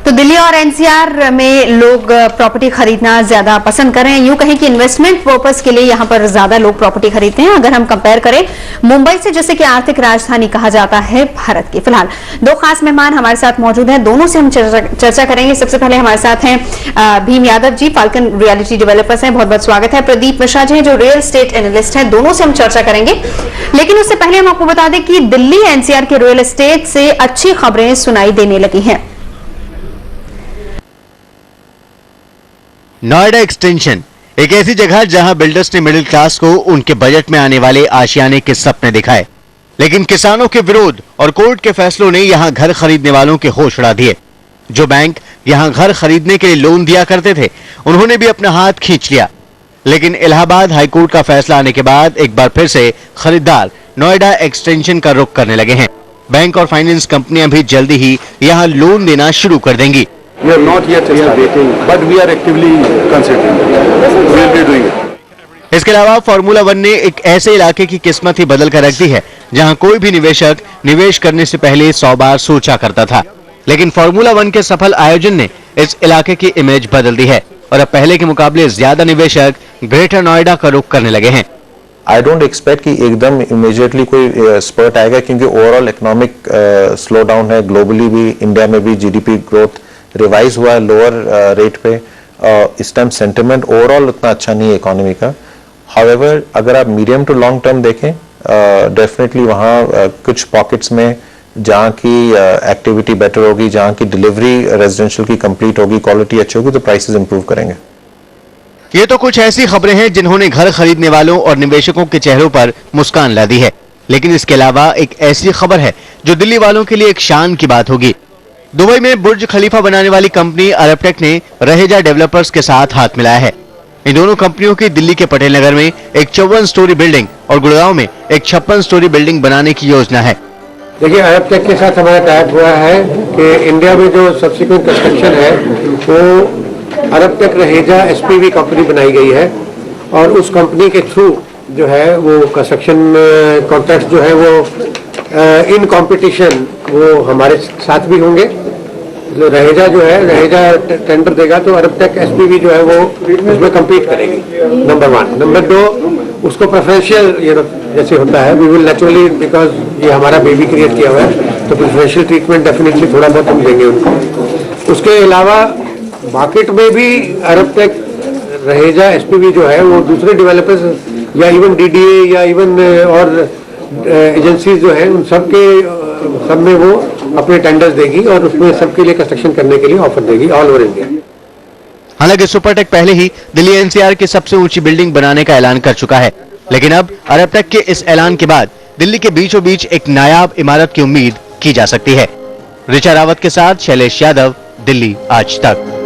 तो दिल्ली और एनसीआर में लोग प्रॉपर्टी खरीदना ज्यादा पसंद कर रहे हैं। यूं कहें कि इन्वेस्टमेंट पर्पस के लिए यहां पर ज्यादा लोग प्रॉपर्टी खरीदते हैं। अगर हम कंपेयर करें मुंबई से, जैसे कि आर्थिक राजधानी कहा जाता है भारत की। फिलहाल दो खास मेहमान हमारे साथ मौजूद हैं, दोनों से हम चर्चा करेंगे। सबसे पहले हमारे साथ हैं Bhim Yadav ji, falcon reality developers हैं, बहुत बहुत स्वागत है। प्रदीप मिश्रा जी हैं जो रियल एस्टेट एनालिस्ट हैं, दोनों से हम चर्चा करेंगे। लेकिन उससे पहले हम आपको बता दें कि दिल्ली एनसीआर के रियल एस्टेट से अच्छी खबरें सुनाई देने लगी हैं। नोएडा एक्सटेंशन एक ऐसी जगह जहां बिल्डर्स ने मिडिल क्लास को उनके बजट में आने वाले आशियाने के सपने दिखाए, लेकिन किसानों के विरोध और कोर्ट के फैसलों ने यहां घर खरीदने वालों के होश उड़ा दिए। जो बैंक यहां घर खरीदने के लिए लोन दिया करते थे, उन्होंने भी अपना हाथ खींच लिया। लेकिन इलाहाबाद हाईकोर्ट का फैसला आने के बाद एक बार फिर से खरीदार नोएडा एक्सटेंशन का रुख करने लगे हैं। बैंक और फाइनेंस कंपनियां भी जल्दी ही यहां लोन देना शुरू कर देंगी। We are not yet waiting, but we are actively considering. We will be doing it. इसके अलावा फार्मूला 1 ने एक ऐसे इलाके की किस्मत ही बदल कर रख दी है जहां कोई भी निवेशक निवेश करने से पहले 100 बार सोचा करता था। लेकिन फार्मूला 1 के सफल आयोजन ने इस इलाके की इमेज बदल दी है और अब पहले के मुकाबले ज्यादा निवेशक ग्रेटर नोएडा का रुख करने लगे हैं। आई डोंट एक्सपेक्ट कि एकदम इमीडिएटली कोई स्पर्ट आएगा, क्योंकि ओवरऑल इकोनॉमिक स्लो डाउन है। ग्लोबली भी, इंडिया में भी जीडीपी ग्रोथ रिवाइज हुआ है लोअर रेट पे। इस टाइम सेंटिमेंट ओवरऑल उतना अच्छा नहीं है इकोनॉमी का। हाउएवर अगर आप मीडियम टू लॉन्ग टर्म देखें, डेफिनेटली वहाँ कुछ पॉकेट्स में जहाँ की एक्टिविटी बेटर होगी, जहाँ की डिलीवरी रेजिडेंशियल की कंप्लीट होगी, क्वालिटी अच्छी होगी, तो प्राइसेस इंप्रूव करेंगे। ये तो कुछ ऐसी खबरें हैं जिन्होंने घर खरीदने वालों और निवेशकों के चेहरों पर मुस्कान ला दी है। लेकिन इसके अलावा एक ऐसी खबर है जो दिल्ली वालों के लिए एक शान की बात होगी। दुबई में बुर्ज खलीफा बनाने वाली कंपनी अरबटेक ने रहेजा डेवलपर्स के साथ हाथ मिलाया है। इन दोनों कंपनियों की दिल्ली के पटेल नगर में एक 54 स्टोरी बिल्डिंग और गुड़गांव में एक 56 स्टोरी बिल्डिंग बनाने की योजना है। देखिए, अरबटेक के साथ हमारा टाइप हुआ है कि इंडिया में जो सब्सिक्वेंट कंस्ट्रक्शन है वो अरबटेक रहेजा एसपीवी कंपनी बनाई गई है और उस कंपनी के थ्रू जो है वो कंस्ट्रक्शन कॉन्ट्रैक्ट जो है वो इन कंपटीशन वो हमारे साथ भी होंगे। जो रहेजा जो है, रहेजा टेंडर देगा तो अरबटेक एसपीवी जो है वो उसमें कम्पीट करेगी, नंबर 1। नंबर 2, उसको प्रेफरेंशियल जैसे होता है, वी विल नेचुरली, बिकॉज ये हमारा बेबी क्रिएट किया हुआ है, तो प्रेफरेंशियल ट्रीटमेंट डेफिनेटली थोड़ा बहुत हम देंगे उनको। उसके अलावा मार्केट में भी अरबटेक रहेजा एसपीवी जो है वो दूसरे डेवलपर्स या इवन डीडीए या इवन और एजेंसीज जो है उन सब में वो अपने टेंडर्स देगी और उसमें सबके लिए कंस्ट्रक्शन करने के लिए ऑफर देगी ऑल ओवर इंडिया। हालांकि सुपरटेक पहले ही दिल्ली एनसीआर की सबसे ऊंची बिल्डिंग बनाने का ऐलान कर चुका है, लेकिन अब अरबटेक के इस ऐलान के बाद दिल्ली के बीचों बीच एक नायाब इमारत की उम्मीद की जा सकती है। ऋचा रावत के साथ शैलेश यादव, दिल्ली आज तक।